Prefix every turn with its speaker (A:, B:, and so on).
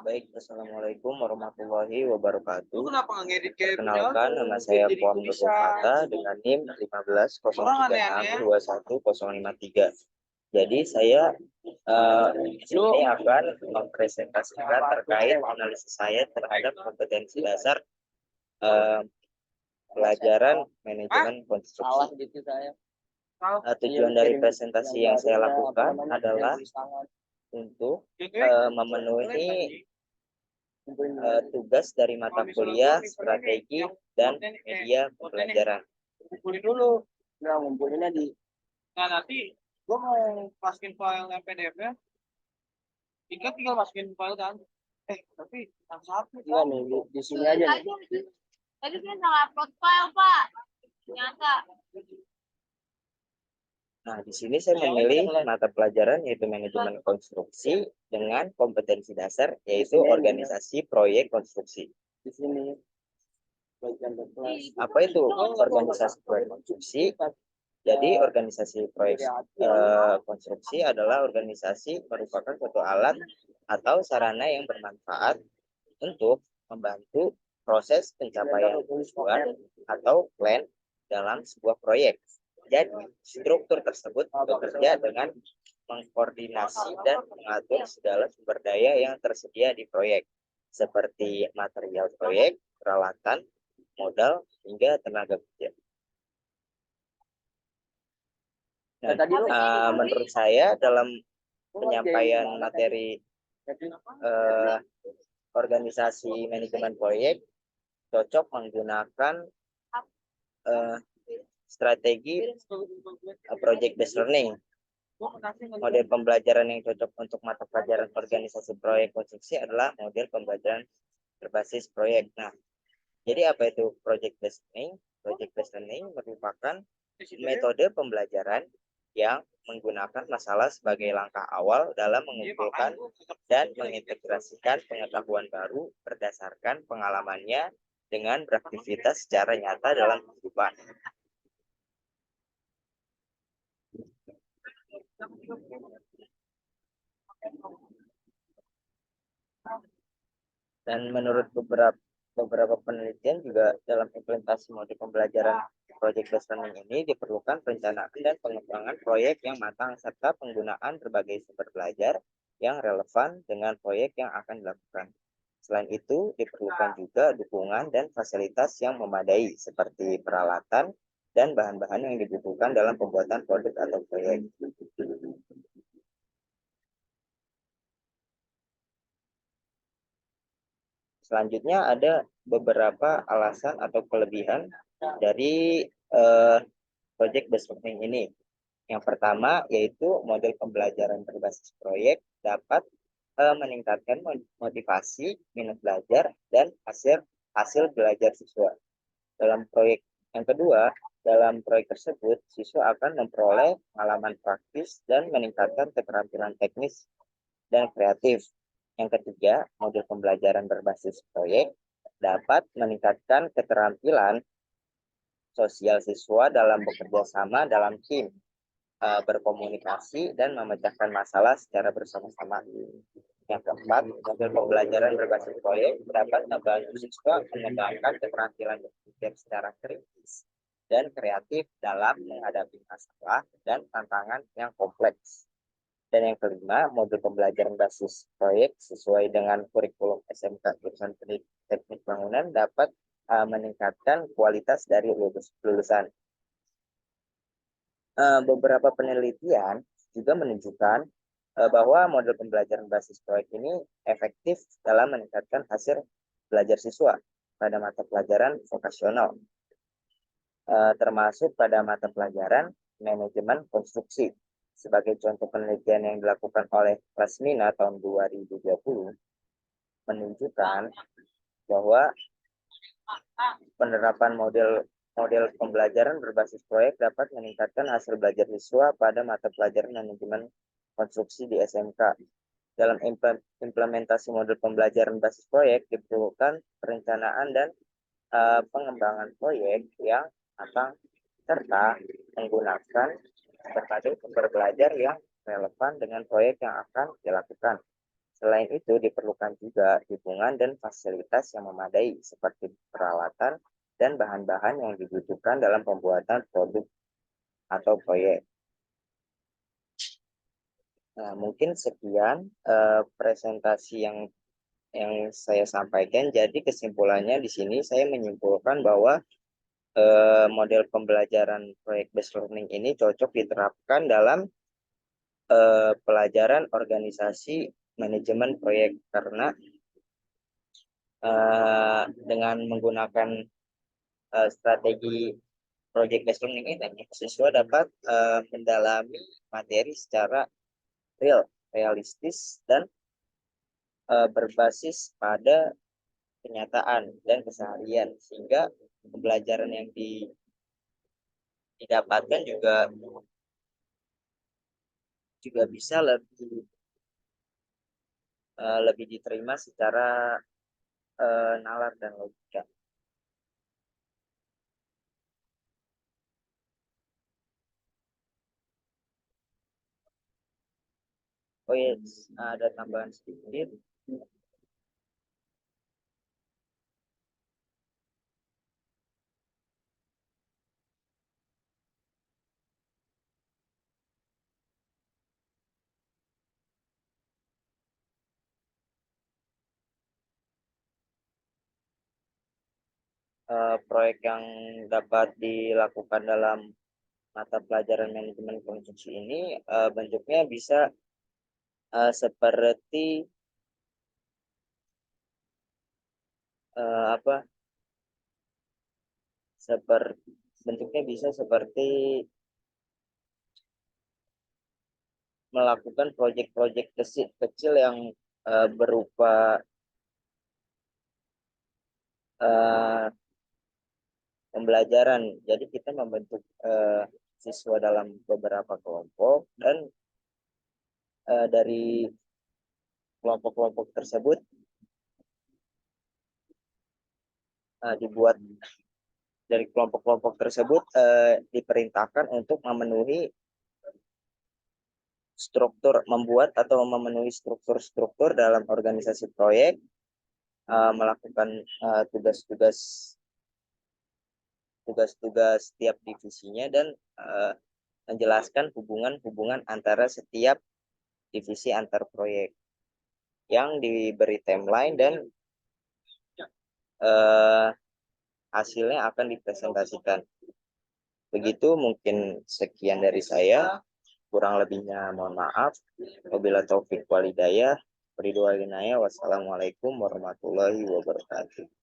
A: Baik, Assalamualaikum warahmatullahi wabarakatuh. Perkenalkan, nama saya Puan Nurul Fata dengan NIM 1503621053. Jadi saya ini akan mempresentasikan terkait analisis saya terhadap kompetensi dasar pelajaran manajemen konstruksi. Tujuan dari presentasi yang saya lakukan adalah untuk memenuhi tugas dari mata kuliah, strategi, dan media pembelajaran.
B: Ngumpulin dulu. Nah, ngumpulinnya di. Nah, nanti gue mau masukin file PDF-nya. Tinggal masukin file kan. Tapi yang satu. Iya nih, di sini aja nih.
C: Tadi saya salah upload file, Pak. Ternyata.
A: Nah, di sini saya memilih mata pelajaran yaitu manajemen konstruksi dengan kompetensi dasar yaitu organisasi proyek konstruksi.
B: Di sini.
A: Apa itu organisasi proyek konstruksi? Jadi organisasi proyek konstruksi adalah organisasi merupakan suatu alat atau sarana yang bermanfaat untuk membantu proses pencapaian tujuan atau plan dalam sebuah proyek. Jadi, struktur tersebut bekerja dengan mengkoordinasi dan mengatur segala sumber daya yang tersedia di proyek, seperti material proyek, peralatan, modal, hingga tenaga kerja. Nah, menurut saya dalam penyampaian materi organisasi manajemen proyek, cocok menggunakan strategi project based learning. Model pembelajaran yang cocok untuk mata pelajaran organisasi proyek konstruksi adalah model pembelajaran berbasis proyek. Nah, jadi apa itu project based learning? Project based learning merupakan metode pembelajaran yang menggunakan masalah sebagai langkah awal dalam mengumpulkan dan mengintegrasikan pengetahuan baru berdasarkan pengalamannya dengan beraktivitas secara nyata dalam kehidupan. Dan menurut beberapa penelitian juga dalam implementasi model pembelajaran project based learning ini diperlukan perencanaan dan pengembangan proyek yang matang serta penggunaan berbagai sumber belajar yang relevan dengan proyek yang akan dilakukan. Selain itu, diperlukan juga dukungan dan fasilitas yang memadai seperti peralatan dan bahan-bahan yang dibutuhkan dalam pembuatan produk atau proyek. Selanjutnya ada beberapa alasan atau kelebihan dari project based learning ini. Yang pertama yaitu model pembelajaran berbasis proyek dapat meningkatkan motivasi, minat belajar, dan hasil belajar siswa. Dalam proyek yang kedua, dalam proyek tersebut, siswa akan memperoleh pengalaman praktis dan meningkatkan keterampilan teknis dan kreatif. Yang ketiga, model pembelajaran berbasis proyek dapat meningkatkan keterampilan sosial siswa dalam bekerja sama dalam tim, berkomunikasi, dan memecahkan masalah secara bersama-sama. Yang keempat, model pembelajaran berbasis proyek dapat membantu siswa mengembangkan keterampilan berpikir secara kritis dan kreatif dalam menghadapi masalah dan tantangan yang kompleks. Dan yang kelima, modul pembelajaran basis proyek sesuai dengan kurikulum SMK jurusan Teknik Bangunan dapat meningkatkan kualitas dari lulusan. Beberapa penelitian juga menunjukkan bahwa model pembelajaran basis proyek ini efektif dalam meningkatkan hasil belajar siswa pada mata pelajaran vokasional, termasuk pada mata pelajaran manajemen konstruksi. Sebagai contoh penelitian yang dilakukan oleh Rasmina tahun 2020 menunjukkan bahwa penerapan model pembelajaran berbasis proyek dapat meningkatkan hasil belajar siswa pada mata pelajaran manajemen konstruksi di SMK. Dalam implementasi model pembelajaran basis proyek diperlukan perencanaan dan pengembangan proyek yang matang serta menggunakan berbagai sumber belajar yang relevan dengan proyek yang akan dilakukan. Selain itu, diperlukan juga dukungan dan fasilitas yang memadai seperti peralatan dan bahan-bahan yang dibutuhkan dalam pembuatan produk atau proyek. Nah, mungkin sekian presentasi yang saya sampaikan. Jadi kesimpulannya di sini saya menyimpulkan bahwa model pembelajaran proyek based learning ini cocok diterapkan dalam pelajaran organisasi manajemen proyek karena dengan menggunakan strategi project based learning ini, siswa dapat mendalami materi secara realistis dan berbasis pada kenyataan dan keseharian, sehingga pembelajaran yang didapatkan juga bisa lebih diterima secara nalar dan logika. Oh iya, ada tambahan sedikit. Proyek yang dapat dilakukan dalam mata pelajaran manajemen konstruksi ini bentuknya bisa seperti apa? Bentuknya bisa seperti melakukan proyek-proyek kecil yang berupa pembelajaran. Jadi kita membentuk siswa dalam beberapa kelompok dan dari kelompok-kelompok tersebut diperintahkan untuk membuat atau memenuhi struktur dalam organisasi proyek, melakukan tugas-tugas setiap divisinya dan menjelaskan hubungan-hubungan antara setiap divisi antar proyek yang diberi timeline dan hasilnya akan dipresentasikan. Begitu mungkin sekian dari saya. Kurang lebihnya mohon maaf. Wabillahi taufik walhidayah. Wassalamualaikum warahmatullahi wabarakatuh.